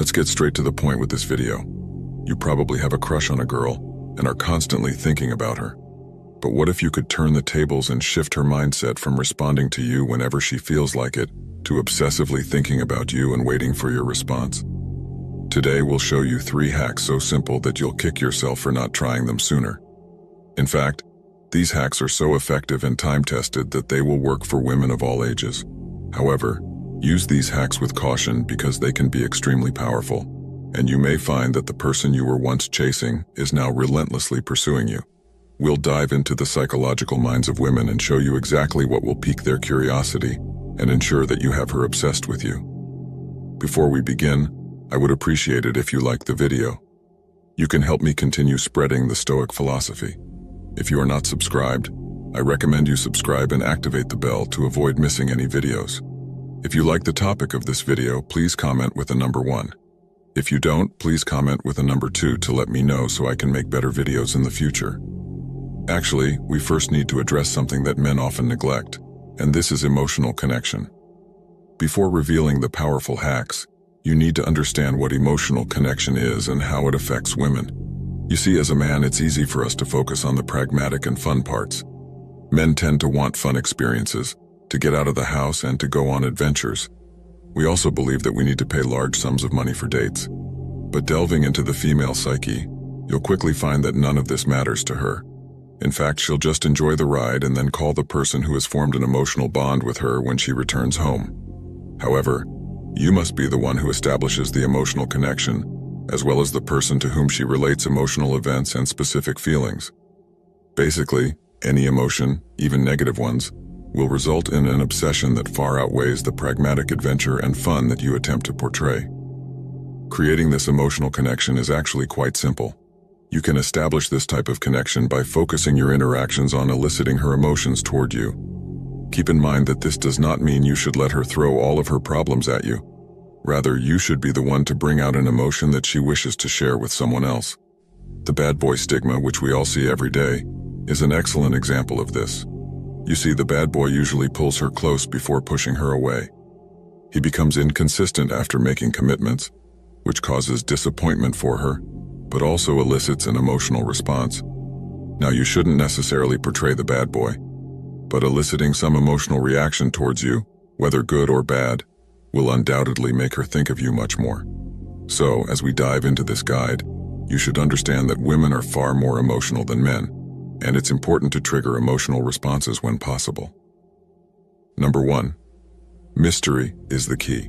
Let's get straight to the point with this video. You probably have a crush on a girl and are constantly thinking about her. But what if you could turn the tables and shift her mindset from responding to you whenever she feels like it to obsessively thinking about you and waiting for your response? Today we'll show you 3 hacks so simple that you'll kick yourself for not trying them sooner. In fact, these hacks are so effective and time-tested that they will work for women of all ages. However, use these hacks with caution because they can be extremely powerful, and you may find that the person you were once chasing is now relentlessly pursuing you. We'll dive into the psychological minds of women and show you exactly what will pique their curiosity and ensure that you have her obsessed with you. Before we begin, I would appreciate it if you liked the video. You can help me continue spreading the Stoic philosophy. If you are not subscribed, I recommend you subscribe and activate the bell to avoid missing any videos. If you like the topic of this video, please comment with a number 1. If you don't, please comment with a number 2 to let me know so I can make better videos in the future. Actually, we first need to address something that men often neglect, and this is emotional connection. Before revealing the powerful hacks, you need to understand what emotional connection is and how it affects women. You see, as a man, it's easy for us to focus on the pragmatic and fun parts. Men tend to want fun experiences, to get out of the house and to go on adventures. We also believe that we need to pay large sums of money for dates. But delving into the female psyche, you'll quickly find that none of this matters to her. In fact, she'll just enjoy the ride and then call the person who has formed an emotional bond with her when she returns home. However, you must be the one who establishes the emotional connection, as well as the person to whom she relates emotional events and specific feelings. Basically, any emotion, even negative ones, will result in an obsession that far outweighs the pragmatic adventure and fun that you attempt to portray. Creating this emotional connection is actually quite simple. You can establish this type of connection by focusing your interactions on eliciting her emotions toward you. Keep in mind that this does not mean you should let her throw all of her problems at you. Rather, you should be the one to bring out an emotion that she wishes to share with someone else. The bad boy stigma, which we all see every day, is an excellent example of this. You see, the bad boy usually pulls her close before pushing her away. He becomes inconsistent after making commitments, which causes disappointment for her, but also elicits an emotional response. Now, you shouldn't necessarily portray the bad boy, but eliciting some emotional reaction towards you, whether good or bad, will undoubtedly make her think of you much more. So, as we dive into this guide, you should understand that women are far more emotional than men, and it's important to trigger emotional responses when possible. Number 1. Mystery is the key.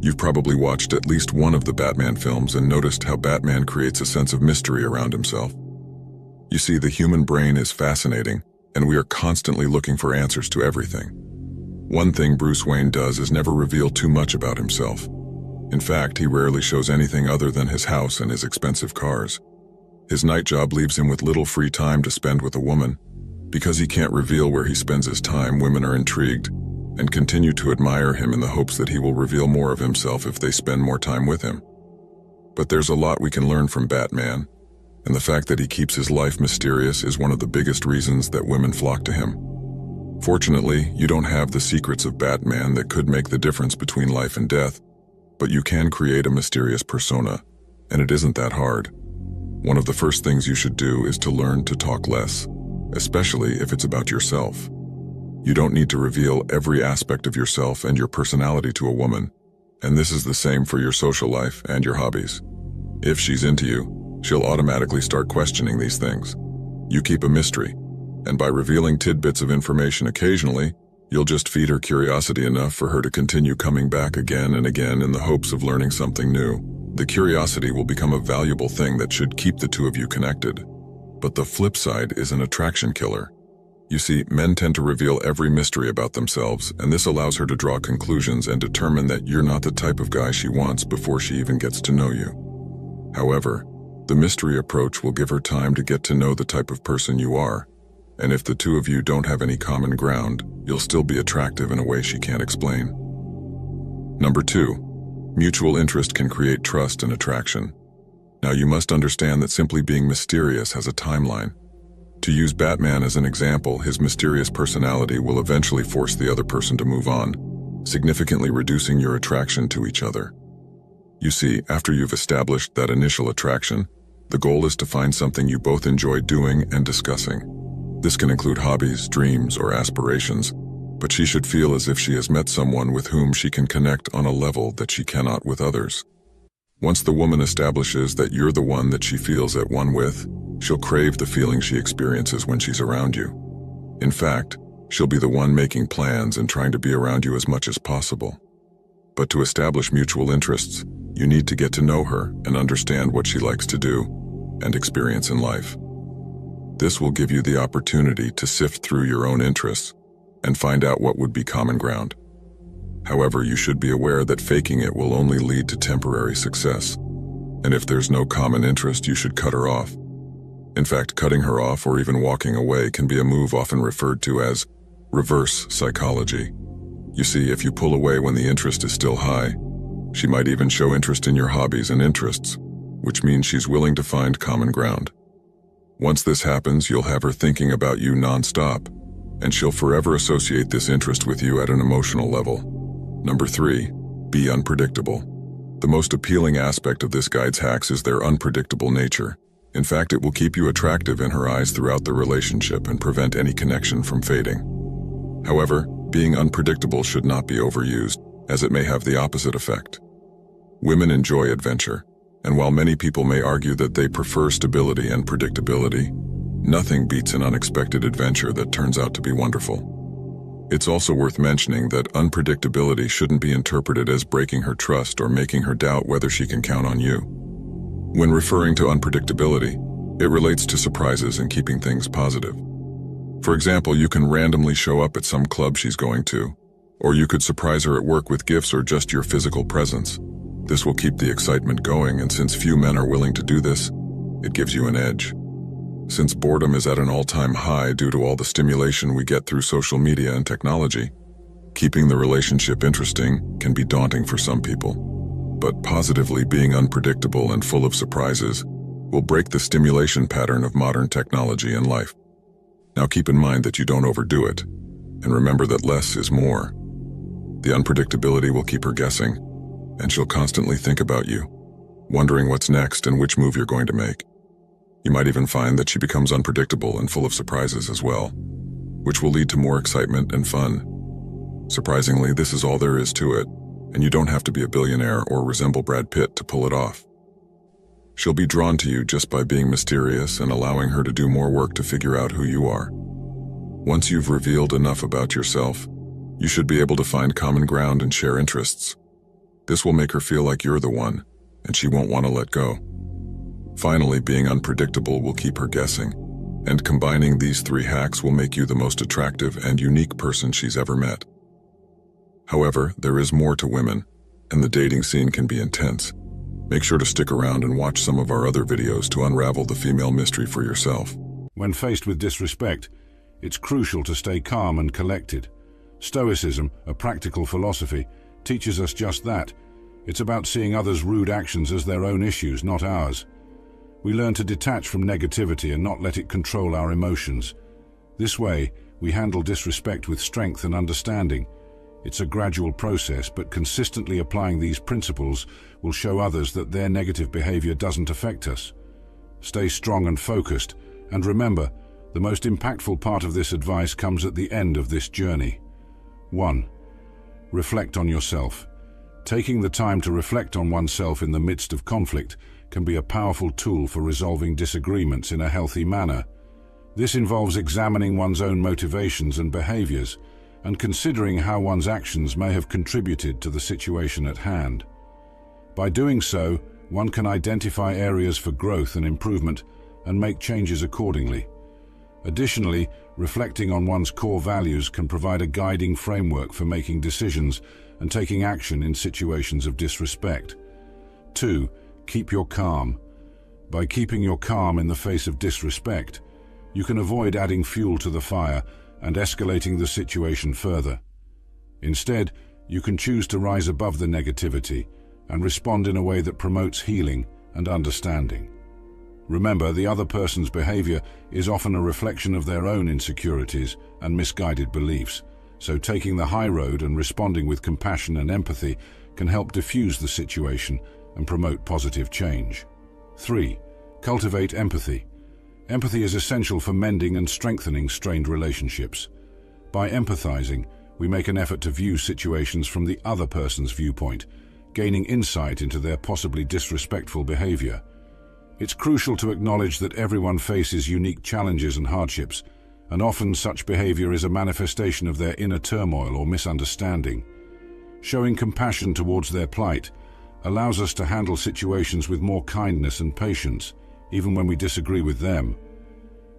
You've probably watched at least one of the Batman films and noticed how Batman creates a sense of mystery around himself. You see, the human brain is fascinating, and we are constantly looking for answers to everything. One thing Bruce Wayne does is never reveal too much about himself. In fact, he rarely shows anything other than his house and his expensive cars. His night job leaves him with little free time to spend with a woman. Because he can't reveal where he spends his time, women are intrigued and continue to admire him in the hopes that he will reveal more of himself if they spend more time with him. But there's a lot we can learn from Batman, and the fact that he keeps his life mysterious is one of the biggest reasons that women flock to him. Fortunately, you don't have the secrets of Batman that could make the difference between life and death, but you can create a mysterious persona, and it isn't that hard. One of the first things you should do is to learn to talk less, especially if it's about yourself. You don't need to reveal every aspect of yourself and your personality to a woman, and this is the same for your social life and your hobbies. If she's into you, she'll automatically start questioning these things. You keep a mystery, and by revealing tidbits of information occasionally, you'll just feed her curiosity enough for her to continue coming back again and again in the hopes of learning something new. The curiosity will become a valuable thing that should keep the two of you connected. But the flip side is an attraction killer. You see, men tend to reveal every mystery about themselves, and this allows her to draw conclusions and determine that you're not the type of guy she wants before she even gets to know you. However, the mystery approach will give her time to get to know the type of person you are, and if the two of you don't have any common ground, you'll still be attractive in a way she can't explain. Number 2. Mutual interest can create trust and attraction. Now, you must understand that simply being mysterious has a timeline. To use Batman as an example, his mysterious personality will eventually force the other person to move on, significantly reducing your attraction to each other. You see, after you've established that initial attraction, the goal is to find something you both enjoy doing and discussing. This can include hobbies, dreams, or aspirations, but she should feel as if she has met someone with whom she can connect on a level that she cannot with others. Once the woman establishes that you're the one that she feels at one with, she'll crave the feeling she experiences when she's around you. In fact, she'll be the one making plans and trying to be around you as much as possible. But to establish mutual interests, you need to get to know her and understand what she likes to do and experience in life. This will give you the opportunity to sift through your own interests and find out what would be common ground. However, you should be aware that faking it will only lead to temporary success. And if there's no common interest, you should cut her off. In fact, cutting her off or even walking away can be a move often referred to as reverse psychology. You see, if you pull away when the interest is still high, she might even show interest in your hobbies and interests, which means she's willing to find common ground. Once this happens, you'll have her thinking about you nonstop, and she'll forever associate this interest with you at an emotional level. Number 3, be unpredictable. The most appealing aspect of this guide's hacks is their unpredictable nature. In fact, it will keep you attractive in her eyes throughout the relationship and prevent any connection from fading. However, being unpredictable should not be overused, as it may have the opposite effect. Women enjoy adventure, and while many people may argue that they prefer stability and predictability, nothing beats an unexpected adventure that turns out to be wonderful. It's also worth mentioning that unpredictability shouldn't be interpreted as breaking her trust or making her doubt whether she can count on you. When referring to unpredictability, it relates to surprises and keeping things positive. For example, you can randomly show up at some club she's going to, or you could surprise her at work with gifts or just your physical presence. This will keep the excitement going, and since few men are willing to do this, it gives you an edge. Since boredom is at an all-time high due to all the stimulation we get through social media and technology, keeping the relationship interesting can be daunting for some people. But positively being unpredictable and full of surprises will break the stimulation pattern of modern technology and life. Now keep in mind that you don't overdo it, and remember that less is more. The unpredictability will keep her guessing, and she'll constantly think about you, wondering what's next and which move you're going to make. You might even find that she becomes unpredictable and full of surprises as well, which will lead to more excitement and fun. Surprisingly, this is all there is to it, and you don't have to be a billionaire or resemble Brad Pitt to pull it off. She'll be drawn to you just by being mysterious and allowing her to do more work to figure out who you are. Once you've revealed enough about yourself, you should be able to find common ground and share interests. This will make her feel like you're the one, and she won't want to let go. Finally, being unpredictable will keep her guessing, and combining these 3 hacks will make you the most attractive and unique person she's ever met. However, there is more to women, and the dating scene can be intense. Make sure to stick around and watch some of our other videos to unravel the female mystery for yourself. When faced with disrespect, it's crucial to stay calm and collected. Stoicism, a practical philosophy, teaches us just that. It's about seeing others' rude actions as their own issues, not ours. We learn to detach from negativity and not let it control our emotions. This way, we handle disrespect with strength and understanding. It's a gradual process, but consistently applying these principles will show others that their negative behavior doesn't affect us. Stay strong and focused, and remember, the most impactful part of this advice comes at the end of this journey. 1. Reflect on yourself. Taking the time to reflect on oneself in the midst of conflict can be a powerful tool for resolving disagreements in a healthy manner. This involves examining one's own motivations and behaviors, and considering how one's actions may have contributed to the situation at hand. By doing so, one can identify areas for growth and improvement and make changes accordingly. Additionally, reflecting on one's core values can provide a guiding framework for making decisions and taking action in situations of disrespect. 2. Keep your calm. By keeping your calm in the face of disrespect, you can avoid adding fuel to the fire and escalating the situation further. Instead, you can choose to rise above the negativity and respond in a way that promotes healing and understanding. Remember, the other person's behavior is often a reflection of their own insecurities and misguided beliefs, so taking the high road and responding with compassion and empathy can help diffuse the situation and promote positive change. 3. Cultivate empathy. Empathy is essential for mending and strengthening strained relationships. By empathizing, we make an effort to view situations from the other person's viewpoint, gaining insight into their possibly disrespectful behavior. It's crucial to acknowledge that everyone faces unique challenges and hardships, and often such behavior is a manifestation of their inner turmoil or misunderstanding. Showing compassion towards their plight allows us to handle situations with more kindness and patience, even when we disagree with them.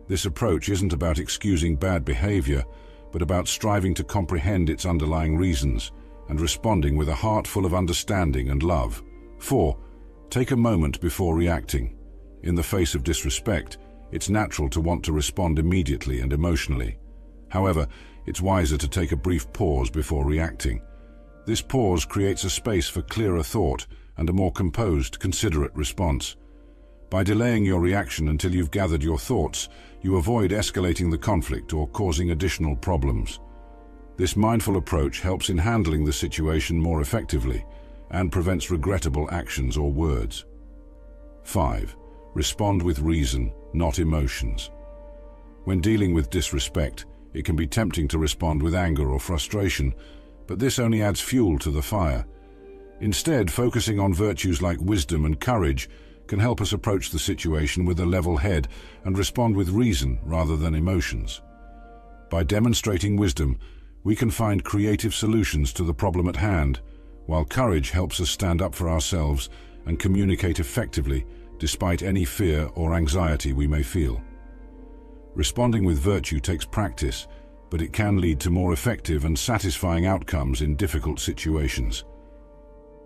This approach isn't about excusing bad behavior, but about striving to comprehend its underlying reasons and responding with a heart full of understanding and love. 4. Take a moment before reacting. In the face of disrespect, it's natural to want to respond immediately and emotionally. However, it's wiser to take a brief pause before reacting. This pause creates a space for clearer thought and a more composed, considerate response. By delaying your reaction until you've gathered your thoughts, you avoid escalating the conflict or causing additional problems. This mindful approach helps in handling the situation more effectively and prevents regrettable actions or words. 5. Respond with reason, not emotions. When dealing with disrespect, it can be tempting to respond with anger or frustration, but this only adds fuel to the fire. Instead, focusing on virtues like wisdom and courage can help us approach the situation with a level head and respond with reason rather than emotions. By demonstrating wisdom, we can find creative solutions to the problem at hand, while courage helps us stand up for ourselves and communicate effectively despite any fear or anxiety we may feel. Responding with virtue takes practice, but it can lead to more effective and satisfying outcomes in difficult situations.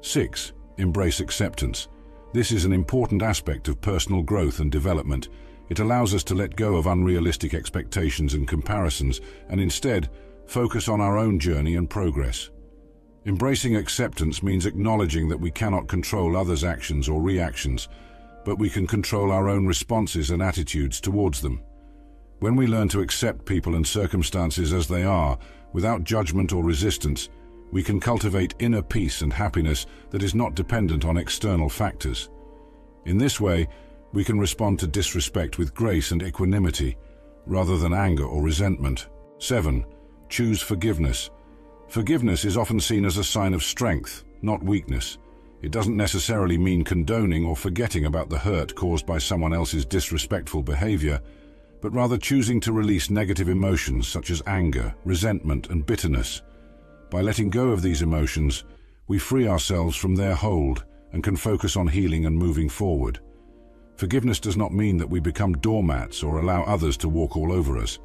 6. Embrace acceptance. This is an important aspect of personal growth and development. It allows us to let go of unrealistic expectations and comparisons and instead focus on our own journey and progress. Embracing acceptance means acknowledging that we cannot control others' actions or reactions, but we can control our own responses and attitudes towards them. When we learn to accept people and circumstances as they are, without judgment or resistance, we can cultivate inner peace and happiness that is not dependent on external factors. In this way, we can respond to disrespect with grace and equanimity, rather than anger or resentment. 7. Choose forgiveness. Forgiveness is often seen as a sign of strength, not weakness. It doesn't necessarily mean condoning or forgetting about the hurt caused by someone else's disrespectful behavior, but rather choosing to release negative emotions such as anger, resentment, and bitterness. By letting go of these emotions, we free ourselves from their hold and can focus on healing and moving forward. Forgiveness does not mean that we become doormats or allow others to walk all over us.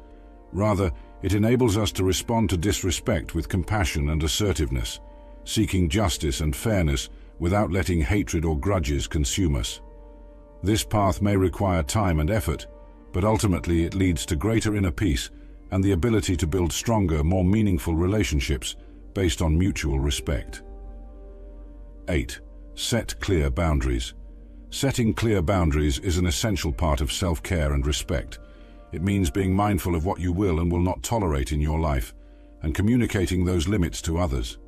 Rather, it enables us to respond to disrespect with compassion and assertiveness, seeking justice and fairness without letting hatred or grudges consume us. This path may require time and effort, but ultimately it leads to greater inner peace and the ability to build stronger, more meaningful relationships based on mutual respect. 8. Set clear boundaries. Setting clear boundaries is an essential part of self-care and respect. It means being mindful of what you will and will not tolerate in your life, and communicating those limits to others.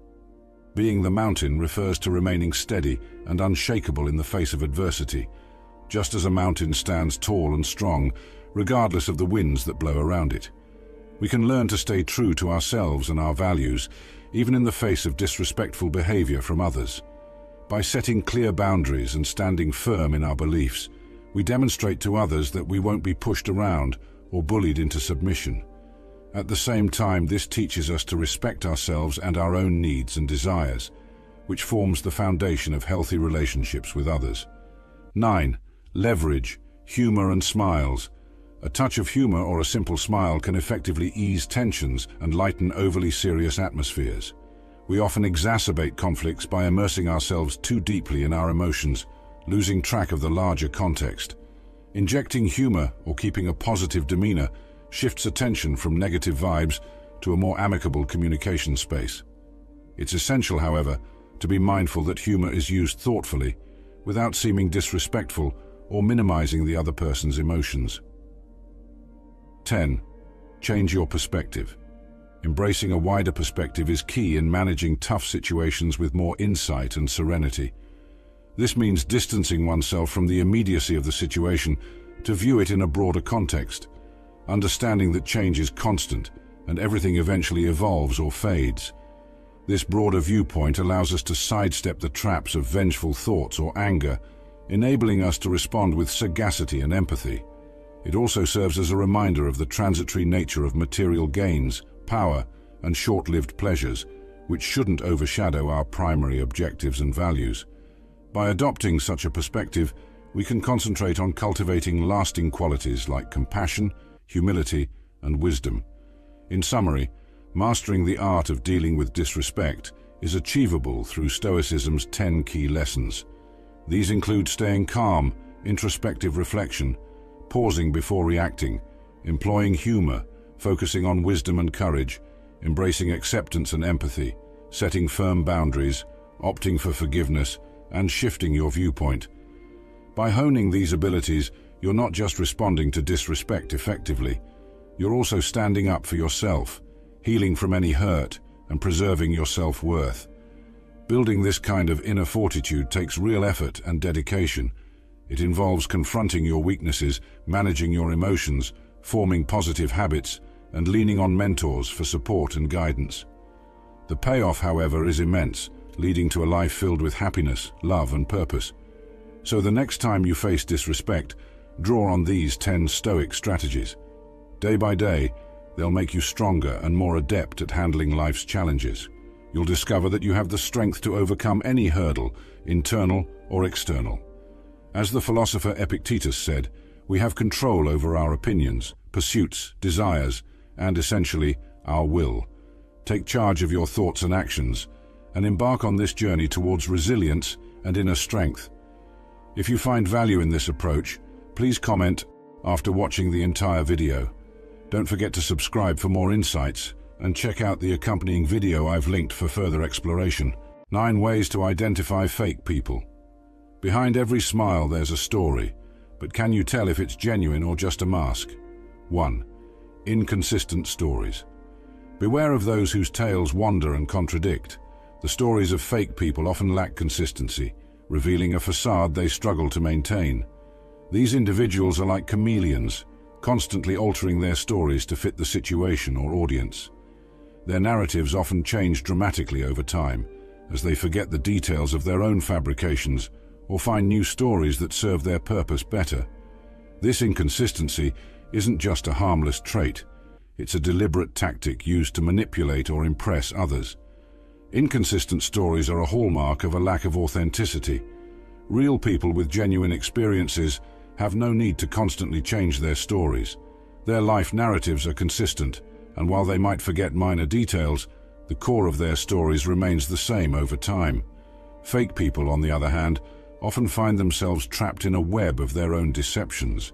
Being the mountain refers to remaining steady and unshakable in the face of adversity, just as a mountain stands tall and strong, regardless of the winds that blow around it. We can learn to stay true to ourselves and our values, even in the face of disrespectful behavior from others. By setting clear boundaries and standing firm in our beliefs, we demonstrate to others that we won't be pushed around or bullied into submission. At the same time, this teaches us to respect ourselves and our own needs and desires, which forms the foundation of healthy relationships with others. 9. Leverage, humor and smiles. A touch of humor or a simple smile can effectively ease tensions and lighten overly serious atmospheres. We often exacerbate conflicts by immersing ourselves too deeply in our emotions, losing track of the larger context. Injecting humor or keeping a positive demeanor shifts attention from negative vibes to a more amicable communication space. It's essential, however, to be mindful that humor is used thoughtfully, without seeming disrespectful or minimizing the other person's emotions. 10. Change your perspective. Embracing a wider perspective is key in managing tough situations with more insight and serenity. This means distancing oneself from the immediacy of the situation to view it in a broader context, understanding that change is constant and everything eventually evolves or fades. This broader viewpoint allows us to sidestep the traps of vengeful thoughts or anger, enabling us to respond with sagacity and empathy. It also serves as a reminder of the transitory nature of material gains, power, and short-lived pleasures, which shouldn't overshadow our primary objectives and values. By adopting such a perspective, we can concentrate on cultivating lasting qualities like compassion, humility, and wisdom. In summary, mastering the art of dealing with disrespect is achievable through Stoicism's 10 key lessons. These include staying calm, introspective reflection, pausing before reacting, employing humor, focusing on wisdom and courage, embracing acceptance and empathy, setting firm boundaries, opting for forgiveness, and shifting your viewpoint. By honing these abilities, you're not just responding to disrespect effectively, you're also standing up for yourself, healing from any hurt, and preserving your self-worth. Building this kind of inner fortitude takes real effort and dedication. It involves confronting your weaknesses, managing your emotions, forming positive habits, and leaning on mentors for support and guidance. The payoff, however, is immense, leading to a life filled with happiness, love, and purpose. So the next time you face disrespect, draw on these 10 Stoic strategies. Day by day, they'll make you stronger and more adept at handling life's challenges. You'll discover that you have the strength to overcome any hurdle, internal or external. As the philosopher Epictetus said, we have control over our opinions, pursuits, desires, and essentially, our will. Take charge of your thoughts and actions, and embark on this journey towards resilience and inner strength. If you find value in this approach, please comment after watching the entire video. Don't forget to subscribe for more insights, and check out the accompanying video I've linked for further exploration. 9 ways to identify fake people. Behind every smile there's a story, but can you tell if it's genuine or just a mask? 1. Inconsistent stories. Beware of those whose tales wander and contradict. The stories of fake people often lack consistency, revealing a facade they struggle to maintain. These individuals are like chameleons, constantly altering their stories to fit the situation or audience. Their narratives often change dramatically over time, as they forget the details of their own fabrications or find new stories that serve their purpose better. This inconsistency isn't just a harmless trait, it's a deliberate tactic used to manipulate or impress others. Inconsistent stories are a hallmark of a lack of authenticity. Real people with genuine experiences have no need to constantly change their stories. Their life narratives are consistent, and while they might forget minor details, the core of their stories remains the same over time. Fake people, on the other hand, often find themselves trapped in a web of their own deceptions.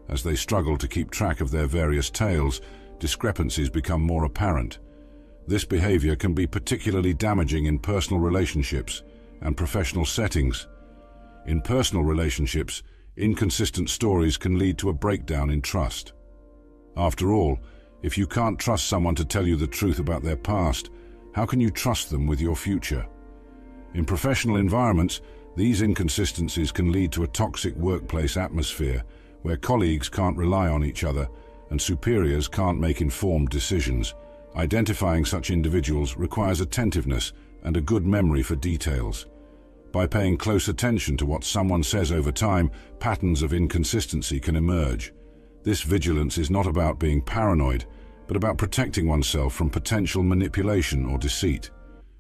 As they struggle to keep track of their various tales, discrepancies become more apparent. This behavior can be particularly damaging in personal relationships and professional settings. In personal relationships, inconsistent stories can lead to a breakdown in trust. After all, if you can't trust someone to tell you the truth about their past, how can you trust them with your future? In professional environments, these inconsistencies can lead to a toxic workplace atmosphere where colleagues can't rely on each other and superiors can't make informed decisions. Identifying such individuals requires attentiveness and a good memory for details. By paying close attention to what someone says over time, patterns of inconsistency can emerge. This vigilance is not about being paranoid, but about protecting oneself from potential manipulation or deceit.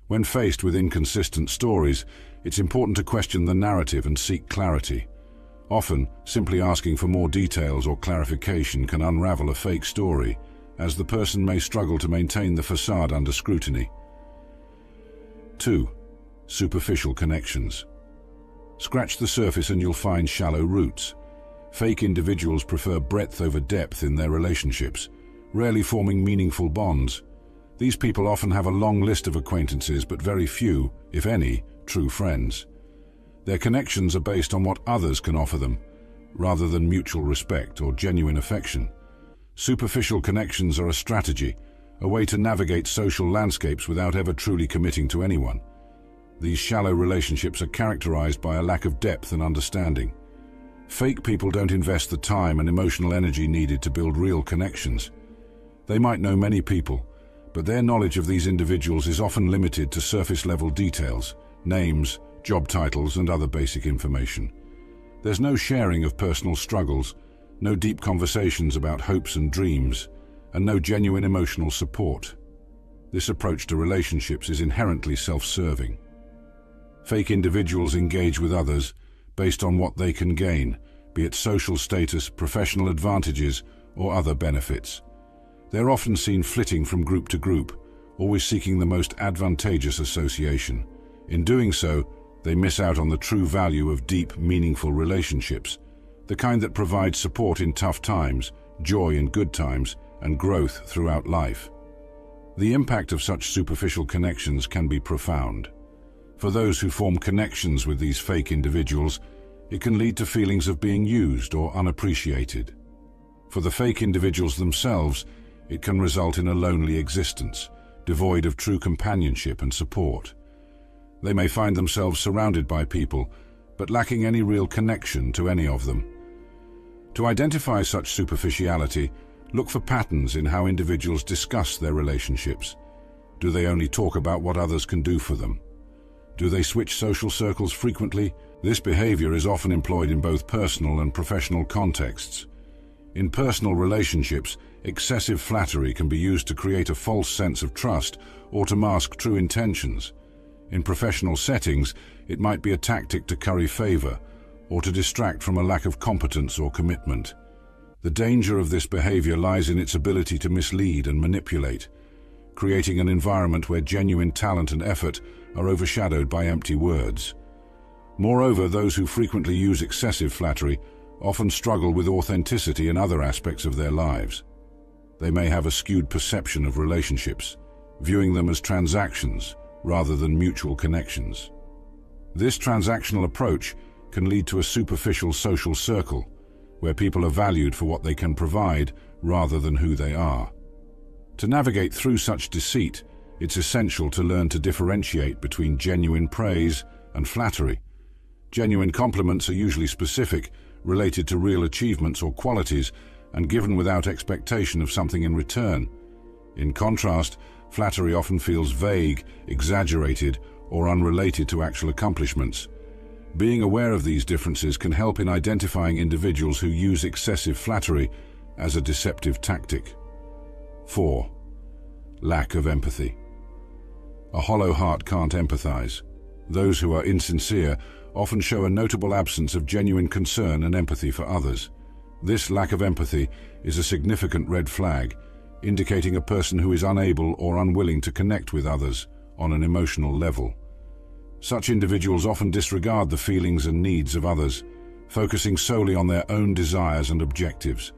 When faced with inconsistent stories, it's important to question the narrative and seek clarity. Often, simply asking for more details or clarification can unravel a fake story, as the person may struggle to maintain the facade under scrutiny. 2. Superficial connections. Scratch the surface and you'll find shallow roots. Fake individuals prefer breadth over depth in their relationships, rarely forming meaningful bonds. These people often have a long list of acquaintances but very few, if any, true friends. Their connections are based on what others can offer them, rather than mutual respect or genuine affection. Superficial connections are a strategy, a way to navigate social landscapes without ever truly committing to anyone. These shallow relationships are characterized by a lack of depth and understanding. Fake people don't invest the time and emotional energy needed to build real connections. They might know many people, but their knowledge of these individuals is often limited to surface-level details, names, job titles, and other basic information. There's no sharing of personal struggles, no deep conversations about hopes and dreams, and no genuine emotional support. This approach to relationships is inherently self-serving. Fake individuals engage with others based on what they can gain, be it social status, professional advantages, or other benefits. They're often seen flitting from group to group, always seeking the most advantageous association. In doing so, they miss out on the true value of deep, meaningful relationships, the kind that provides support in tough times, joy in good times, and growth throughout life. The impact of such superficial connections can be profound. For those who form connections with these fake individuals, it can lead to feelings of being used or unappreciated. For the fake individuals themselves, it can result in a lonely existence, devoid of true companionship and support. They may find themselves surrounded by people, but lacking any real connection to any of them. To identify such superficiality, look for patterns in how individuals discuss their relationships. Do they only talk about what others can do for them? Do they switch social circles frequently? This behavior is often employed in both personal and professional contexts. In personal relationships, excessive flattery can be used to create a false sense of trust or to mask true intentions. In professional settings, it might be a tactic to curry favor or to distract from a lack of competence or commitment. The danger of this behavior lies in its ability to mislead and manipulate, creating an environment where genuine talent and effort are overshadowed by empty words. Moreover, those who frequently use excessive flattery often struggle with authenticity in other aspects of their lives. They may have a skewed perception of relationships, viewing them as transactions rather than mutual connections. This transactional approach can lead to a superficial social circle, where people are valued for what they can provide rather than who they are. To navigate through such deceit, it's essential to learn to differentiate between genuine praise and flattery. Genuine compliments are usually specific, related to real achievements or qualities, and given without expectation of something in return. In contrast, flattery often feels vague, exaggerated, or unrelated to actual accomplishments. Being aware of these differences can help in identifying individuals who use excessive flattery as a deceptive tactic. 4. Lack of empathy. A hollow heart can't empathize. Those who are insincere often show a notable absence of genuine concern and empathy for others. This lack of empathy is a significant red flag, indicating a person who is unable or unwilling to connect with others on an emotional level. Such individuals often disregard the feelings and needs of others, focusing solely on their own desires and objectives.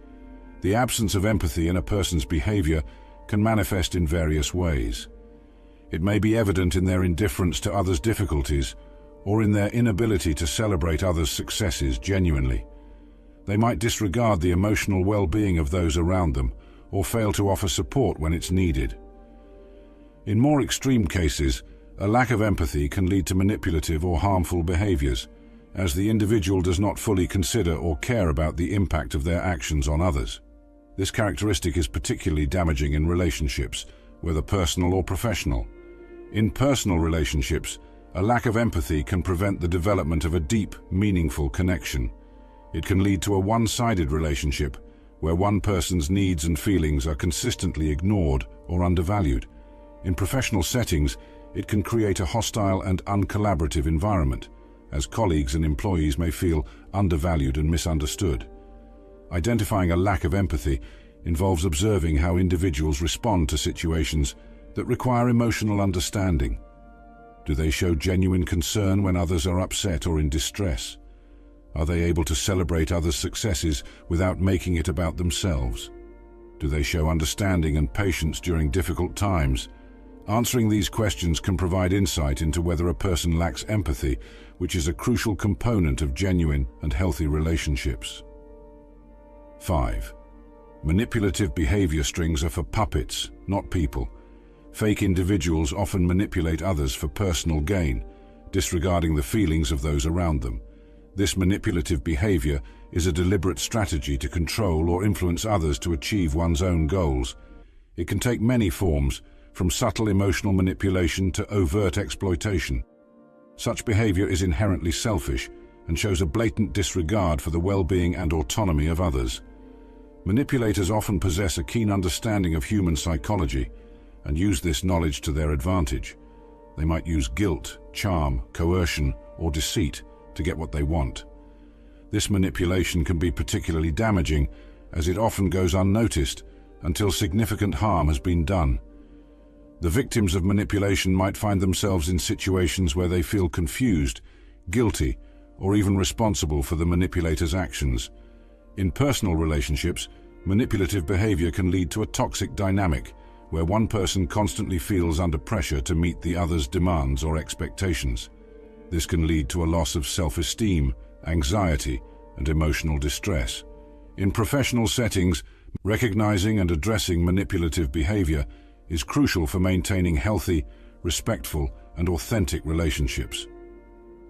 The absence of empathy in a person's behavior can manifest in various ways. It may be evident in their indifference to others' difficulties or in their inability to celebrate others' successes genuinely. They might disregard the emotional well-being of those around them or fail to offer support when it's needed. In more extreme cases, a lack of empathy can lead to manipulative or harmful behaviors, as the individual does not fully consider or care about the impact of their actions on others. This characteristic is particularly damaging in relationships, whether personal or professional. In personal relationships, a lack of empathy can prevent the development of a deep, meaningful connection. It can lead to a one-sided relationship, where one person's needs and feelings are consistently ignored or undervalued. In professional settings, it can create a hostile and uncollaborative environment, as colleagues and employees may feel undervalued and misunderstood. Identifying a lack of empathy involves observing how individuals respond to situations that require emotional understanding. Do they show genuine concern when others are upset or in distress? Are they able to celebrate others' successes without making it about themselves? Do they show understanding and patience during difficult times? Answering these questions can provide insight into whether a person lacks empathy, which is a crucial component of genuine and healthy relationships. 5. Manipulative behavior strings are for puppets, not people. Fake individuals often manipulate others for personal gain, disregarding the feelings of those around them. This manipulative behavior is a deliberate strategy to control or influence others to achieve one's own goals. It can take many forms, from subtle emotional manipulation to overt exploitation. Such behavior is inherently selfish and shows a blatant disregard for the well-being and autonomy of others. Manipulators often possess a keen understanding of human psychology and use this knowledge to their advantage. They might use guilt, charm, coercion, or deceit to get what they want. This manipulation can be particularly damaging, as it often goes unnoticed until significant harm has been done. The victims of manipulation might find themselves in situations where they feel confused, guilty, or even responsible for the manipulator's actions. In personal relationships, manipulative behavior can lead to a toxic dynamic, where one person constantly feels under pressure to meet the other's demands or expectations. This can lead to a loss of self-esteem, anxiety, and emotional distress. In professional settings, recognizing and addressing manipulative behavior is crucial for maintaining healthy, respectful, and authentic relationships.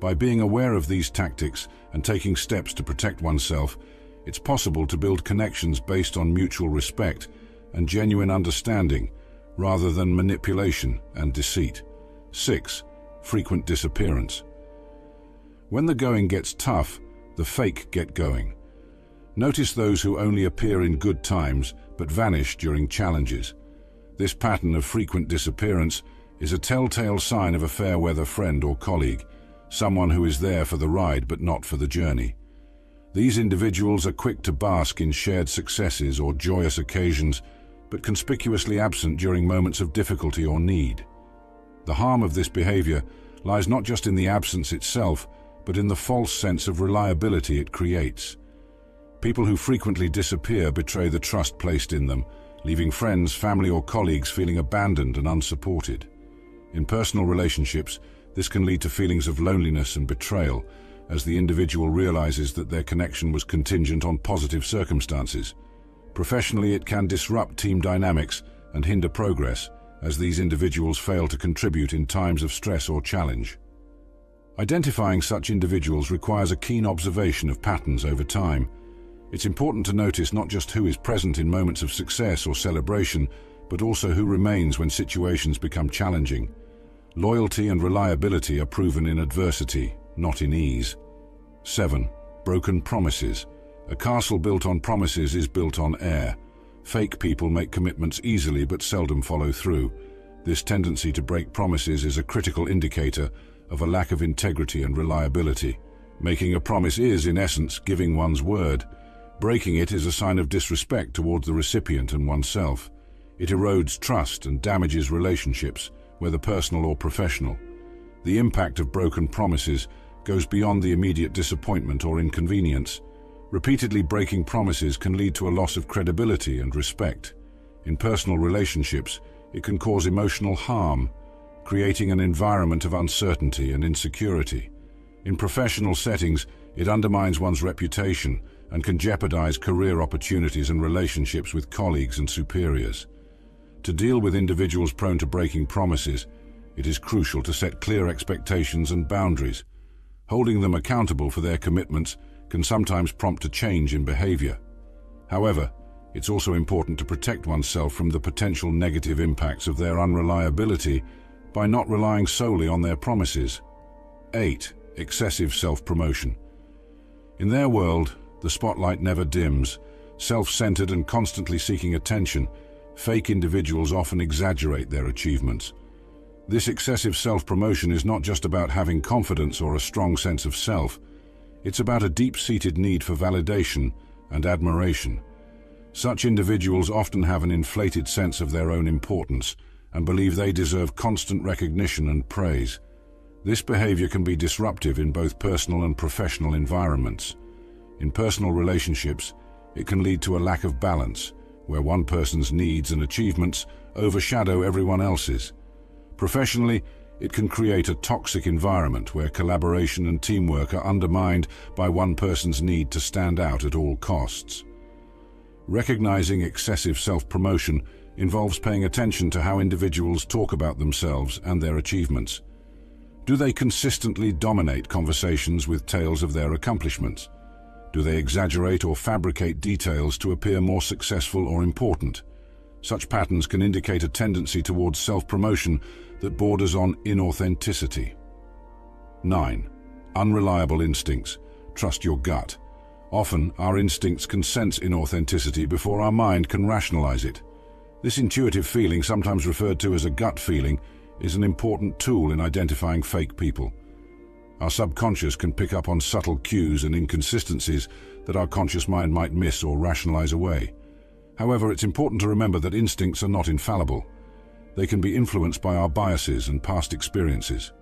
By being aware of these tactics and taking steps to protect oneself, it's possible to build connections based on mutual respect and genuine understanding, rather than manipulation and deceit. 6. Frequent disappearance. When the going gets tough, the fake get going. Notice those who only appear in good times but vanish during challenges. This pattern of frequent disappearance is a telltale sign of a fair-weather friend or colleague, someone who is there for the ride but not for the journey. These individuals are quick to bask in shared successes or joyous occasions, but conspicuously absent during moments of difficulty or need. The harm of this behavior lies not just in the absence itself, but in the false sense of reliability it creates. People who frequently disappear betray the trust placed in them, leaving friends, family, or colleagues feeling abandoned and unsupported. In personal relationships, this can lead to feelings of loneliness and betrayal, as the individual realizes that their connection was contingent on positive circumstances. Professionally, it can disrupt team dynamics and hinder progress, as these individuals fail to contribute in times of stress or challenge. Identifying such individuals requires a keen observation of patterns over time. It's important to notice not just who is present in moments of success or celebration, but also who remains when situations become challenging. Loyalty and reliability are proven in adversity, not in ease. 7. Broken promises. A castle built on promises is built on air. Fake people make commitments easily but seldom follow through. This tendency to break promises is a critical indicator of a lack of integrity and reliability. Making a promise is, in essence, giving one's word. Breaking it is a sign of disrespect toward the recipient and oneself. It erodes trust and damages relationships, whether personal or professional. The impact of broken promises goes beyond the immediate disappointment or inconvenience. Repeatedly breaking promises can lead to a loss of credibility and respect. In personal relationships, it can cause emotional harm, creating an environment of uncertainty and insecurity. In professional settings, it undermines one's reputation and can jeopardize career opportunities and relationships with colleagues and superiors. To deal with individuals prone to breaking promises, it is crucial to set clear expectations and boundaries. Holding them accountable for their commitments can sometimes prompt a change in behavior. However, it's also important to protect oneself from the potential negative impacts of their unreliability by not relying solely on their promises. 8. Excessive self-promotion. In their world, the spotlight never dims. Self-centered and constantly seeking attention, fake individuals often exaggerate their achievements. This excessive self-promotion is not just about having confidence or a strong sense of self. It's about a deep-seated need for validation and admiration. Such individuals often have an inflated sense of their own importance and believe they deserve constant recognition and praise. This behavior can be disruptive in both personal and professional environments. In personal relationships, it can lead to a lack of balance, where one person's needs and achievements overshadow everyone else's. Professionally, it can create a toxic environment where collaboration and teamwork are undermined by one person's need to stand out at all costs. Recognizing excessive self-promotion involves paying attention to how individuals talk about themselves and their achievements. Do they consistently dominate conversations with tales of their accomplishments? Do they exaggerate or fabricate details to appear more successful or important? Such patterns can indicate a tendency towards self-promotion that borders on inauthenticity. 9. Unreliable instincts. Trust your gut. Often, our instincts can sense inauthenticity before our mind can rationalize it. This intuitive feeling, sometimes referred to as a gut feeling, is an important tool in identifying fake people. Our subconscious can pick up on subtle cues and inconsistencies that our conscious mind might miss or rationalize away. However, it's important to remember that instincts are not infallible. They can be influenced by our biases and past experiences.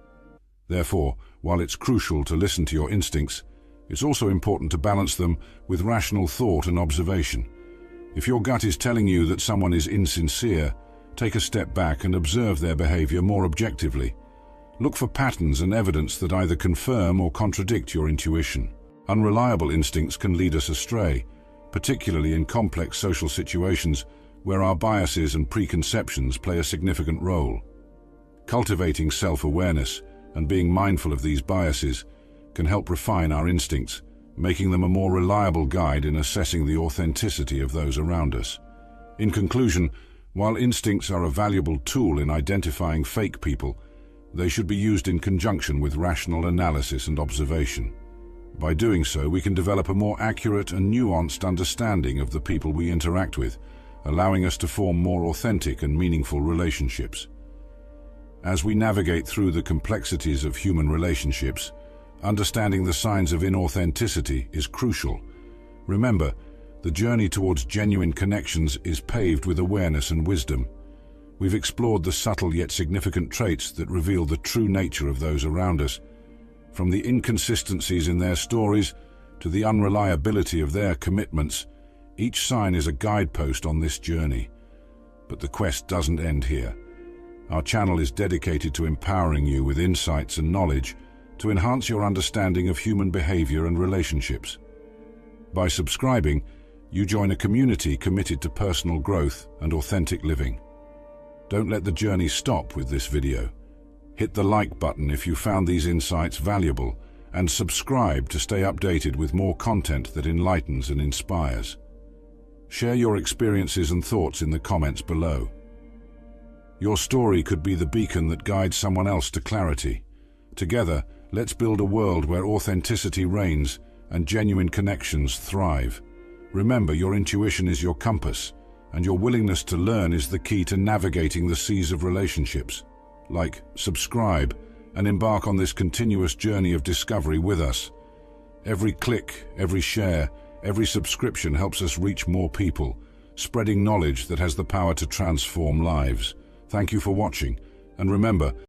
Therefore, while it's crucial to listen to your instincts, it's also important to balance them with rational thought and observation. If your gut is telling you that someone is insincere, take a step back and observe their behavior more objectively. Look for patterns and evidence that either confirm or contradict your intuition. Unreliable instincts can lead us astray, particularly in complex social situations where our biases and preconceptions play a significant role. Cultivating self-awareness and being mindful of these biases can help refine our instincts, making them a more reliable guide in assessing the authenticity of those around us. In conclusion, while instincts are a valuable tool in identifying fake people, they should be used in conjunction with rational analysis and observation. By doing so, we can develop a more accurate and nuanced understanding of the people we interact with, allowing us to form more authentic and meaningful relationships. As we navigate through the complexities of human relationships, understanding the signs of inauthenticity is crucial. Remember, the journey towards genuine connections is paved with awareness and wisdom. We've explored the subtle yet significant traits that reveal the true nature of those around us, from the inconsistencies in their stories to the unreliability of their commitments. Each sign is a guidepost on this journey. But the quest doesn't end here. Our channel is dedicated to empowering you with insights and knowledge to enhance your understanding of human behavior and relationships. By subscribing, you join a community committed to personal growth and authentic living. Don't let the journey stop with this video. Hit the like button if you found these insights valuable, and subscribe to stay updated with more content that enlightens and inspires. Share your experiences and thoughts in the comments below. Your story could be the beacon that guides someone else to clarity. Together, let's build a world where authenticity reigns and genuine connections thrive. Remember, your intuition is your compass, and your willingness to learn is the key to navigating the seas of relationships. Like, subscribe, and embark on this continuous journey of discovery with us. Every click, every share, every subscription helps us reach more people, spreading knowledge that has the power to transform lives. Thank you for watching, and remember,